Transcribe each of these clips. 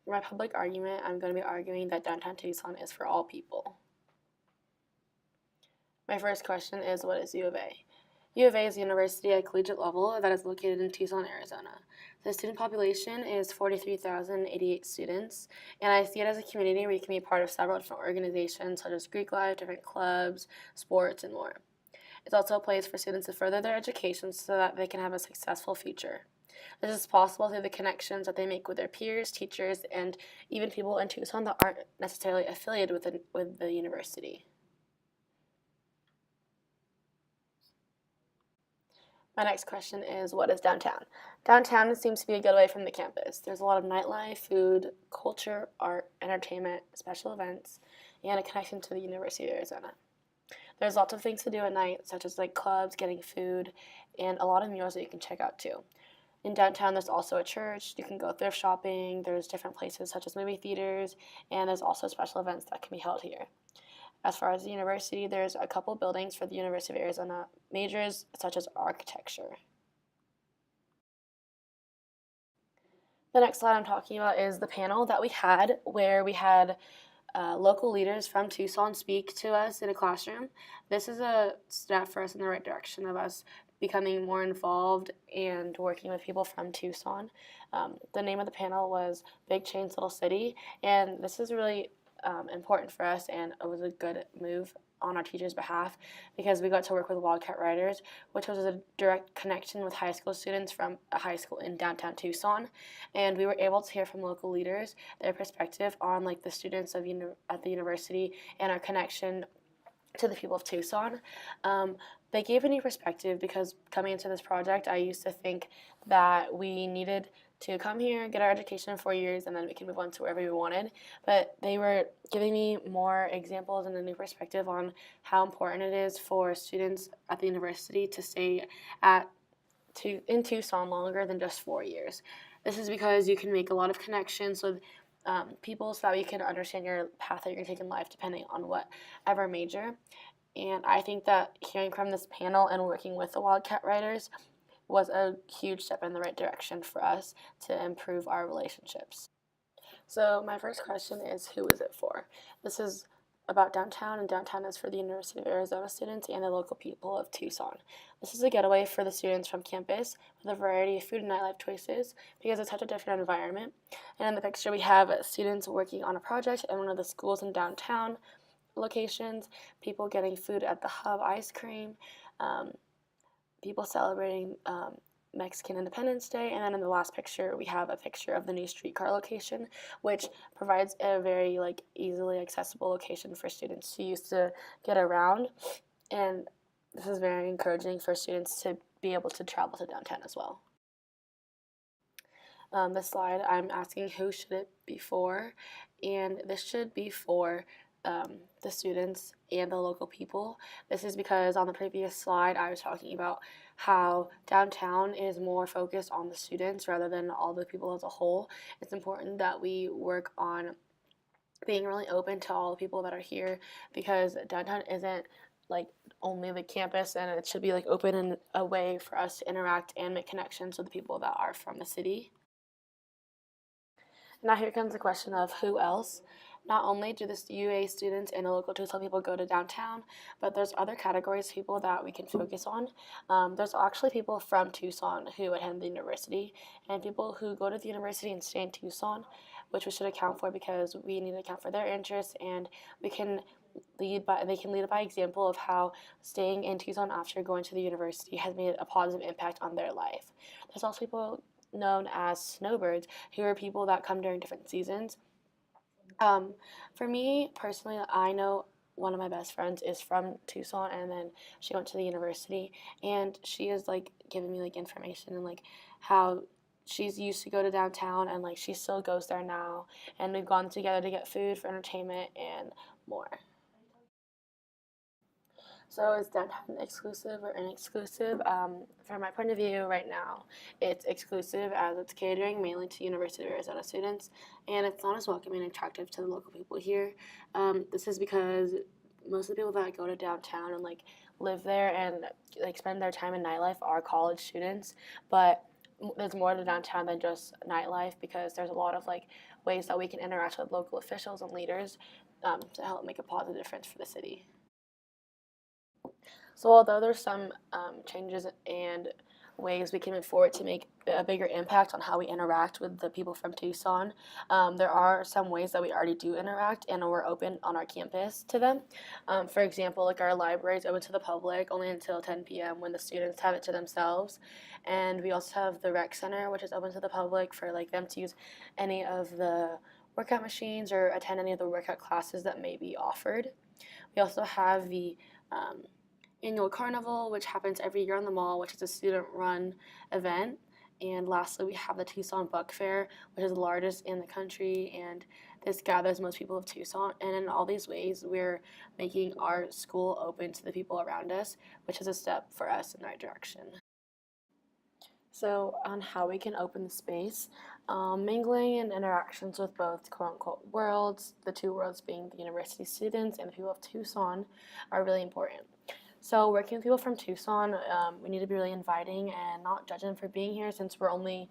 In my public argument, I'm going to be arguing that downtown Tucson is for all people. My first question is, what is U of A? U of A is a university at collegiate level that is located in Tucson, Arizona. The student population is 43,088 students, and I see it as a community where you can be part of several different organizations such as Greek life, different clubs, sports, and more. It's also a place for students to further their education so that they can have a successful future. This is possible through the connections that they make with their peers, teachers, and even people in Tucson that aren't necessarily affiliated with the university. My next question is, what is downtown? Downtown seems to be a good away from the campus. There's a lot of nightlife, food, culture, art, entertainment, special events, and a connection to the University of Arizona. There's lots of things to do at night, such as like clubs, getting food, and a lot of murals that you can check out too. In downtown, there's also a church. You can go thrift shopping. There's different places such as movie theaters, and there's also special events that can be held here. As far as the university, there's a couple buildings for the University of Arizona majors, such as architecture. The next slide I'm talking about is the panel that we had, where we had local leaders from Tucson speak to us in a classroom. This is a step for us in the right direction of us becoming more involved and working with people from Tucson. The name of the panel was Big Change Little City, and this is really important for us, and it was a good move on our teachers' behalf because we got to work with Wildcat Riders, which was a direct connection with high school students from a high school in downtown Tucson, and we were able to hear from local leaders their perspective on like the students of at the university and our connection to the people of Tucson. They gave a new perspective because coming into this project, I used to think that we needed to come here, get our education in 4 years, and then we can move on to wherever we wanted. But they were giving me more examples and a new perspective on how important it is for students at the university to stay in Tucson longer than just 4 years. This is because you can make a lot of connections with people so that you can understand your path that you're going to take in life depending on whatever major. And I think that hearing from this panel and working with the Wildcat Writers was a huge step in the right direction for us to improve our relationships. So my first question is, who is it for? This is about downtown, and downtown is for the University of Arizona students and the local people of Tucson. This is a getaway for the students from campus with a variety of food and nightlife choices because it's such a different environment. And in the picture we have students working on a project in one of the schools in downtown locations, people getting food at the Hub ice cream, people celebrating Mexican Independence Day, and then in the last picture we have a picture of the new streetcar location, which provides a very like easily accessible location for students to use to get around, and this is very encouraging for students to be able to travel to downtown as well. This slide, I'm asking who should it be for, and this should be for the students and the local people. This is because on the previous slide I was talking about how downtown is more focused on the students rather than all the people as a whole. It's important that we work on being really open to all the people that are here because downtown isn't like only the campus, and it should be like open and a way for us to interact and make connections with the people that are from the city. Now here comes the question of who else. Not only do the UA students and the local Tucson people go to downtown, but there's other categories of people that we can focus on. There's actually people from Tucson who attend the university, and people who go to the university and stay in Tucson, which we should account for because we need to account for their interests, and they can lead by example of how staying in Tucson after going to the university has made a positive impact on their life. There's also people known as snowbirds, who are people that come during different seasons. For me personally, I know one of my best friends is from Tucson, and then she went to the university, and she is like giving me like information and like how she's used to go to downtown, and like she still goes there now, and we've gone together to get food for entertainment and more. So is downtown exclusive or inexclusive? From my point of view right now, it's exclusive as it's catering mainly to University of Arizona students, and it's not as welcoming and attractive to the local people here. This is because most of the people that go to downtown and like live there and like spend their time in nightlife are college students, but there's more to downtown than just nightlife, because there's a lot of like ways that we can interact with local officials and leaders to help make a positive difference for the city. So although there's some changes and ways we can move forward to make a bigger impact on how we interact with the people from Tucson, there are some ways that we already do interact and we're open on our campus to them. For example, like our library is open to the public only until 10 p.m. when the students have it to themselves. And we also have the rec center, which is open to the public for like them to use any of the workout machines or attend any of the workout classes that may be offered. We also have the annual carnival, which happens every year on the mall, which is a student-run event. And lastly, we have the Tucson Book Fair, which is the largest in the country, and this gathers most people of Tucson. And in all these ways, we're making our school open to the people around us, which is a step for us in the right direction. So on how we can open the space, mingling and interactions with both quote-unquote worlds, the two worlds being the university students and the people of Tucson, are really important. So working with people from Tucson, we need to be really inviting and not judge them for being here, since we're only,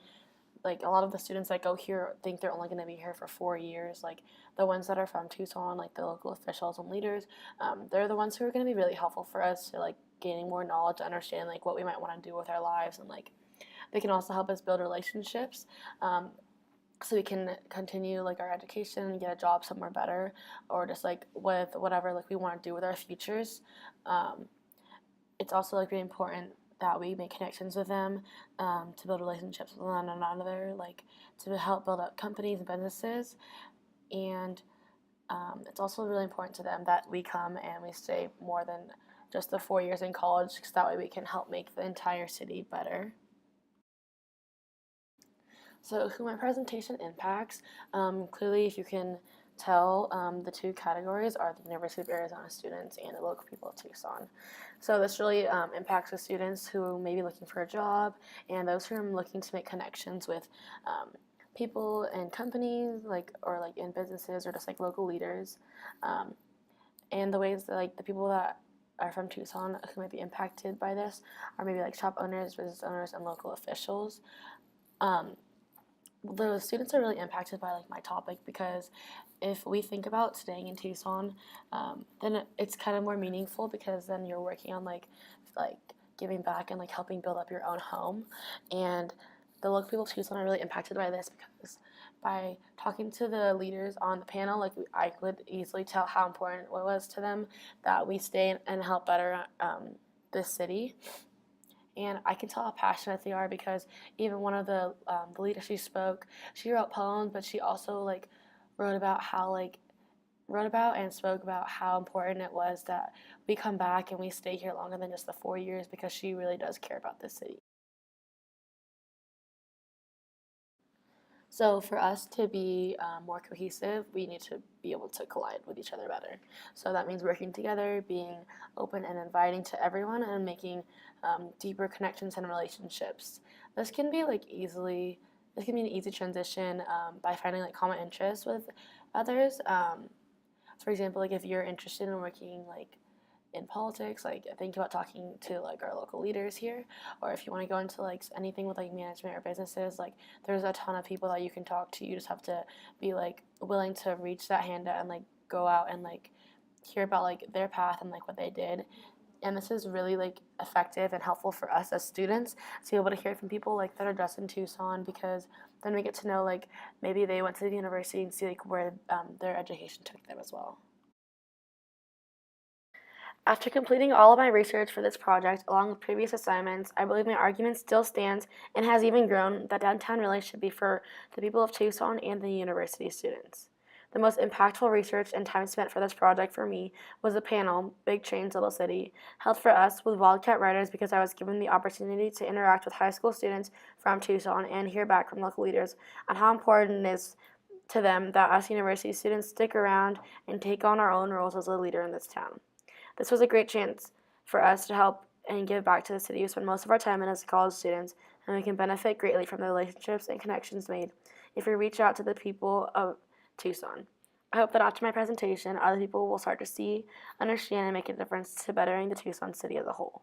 like, a lot of the students that go here think they're only going to be here for 4 years. Like, the ones that are from Tucson, like the local officials and leaders, they're the ones who are going to be really helpful for us to, like, gaining more knowledge, to understand, like, what we might want to do with our lives, and, like, they can also help us build relationships, so we can continue, like, our education and get a job somewhere better, or just, like, with whatever, like, we want to do with our futures. It's also, like, really important that we make connections with them, to build relationships with one another, like, to help build up companies and businesses. And it's also really important to them that we come and we stay more than just the 4 years in college, because that way we can help make the entire city better. So who my presentation impacts, clearly, if you can tell, the two categories are the University of Arizona students and the local people of Tucson. So this really impacts the students who may be looking for a job, and those who are looking to make connections with people and companies, like, or like in businesses, or just like local leaders. And the ways that, like, the people that are from Tucson who might be impacted by this are maybe like shop owners, business owners, and local officials. The students are really impacted by, like, my topic, because if we think about staying in Tucson, then it's kind of more meaningful, because then you're working on like giving back and, like, helping build up your own home. And the local people of Tucson are really impacted by this, because by talking to the leaders on the panel, like, I could easily tell how important it was to them that we stay and help better this city. And I can tell how passionate they are, because even one of the leaders she spoke, she wrote poems, but she also, like, wrote about how, like, wrote about and spoke about how important it was that we come back and we stay here longer than just the 4 years, because she really does care about this city. So for us to be more cohesive, we need to be able to collide with each other better. So that means working together, being open and inviting to everyone, and making deeper connections and relationships. This can be like easily, this can be an easy transition by finding like common interests with others. For example, like if you're interested in working like in politics, like think about talking to like our local leaders here, or if you want to go into like anything with like management or businesses, like there's a ton of people that you can talk to. You just have to be like willing to reach that hand out and like go out and like hear about like their path and like what they did. And this is really like effective and helpful for us as students to be able to hear from people like that are just in Tucson, because then we get to know like maybe they went to the university and see like where their education took them as well. After completing all of my research for this project, along with previous assignments, I believe my argument still stands and has even grown that downtown really should be for the people of Tucson and the university students. The most impactful research and time spent for this project for me was the panel, Big Change Little City, held for us with Wildcat writers, because I was given the opportunity to interact with high school students from Tucson and hear back from local leaders on how important it is to them that us university students stick around and take on our own roles as a leader in this town. This was a great chance for us to help and give back to the city we spend most of our time in as college students, and we can benefit greatly from the relationships and connections made if we reach out to the people of Tucson. I hope that after my presentation, other people will start to see, understand, and make a difference to bettering the Tucson city as a whole.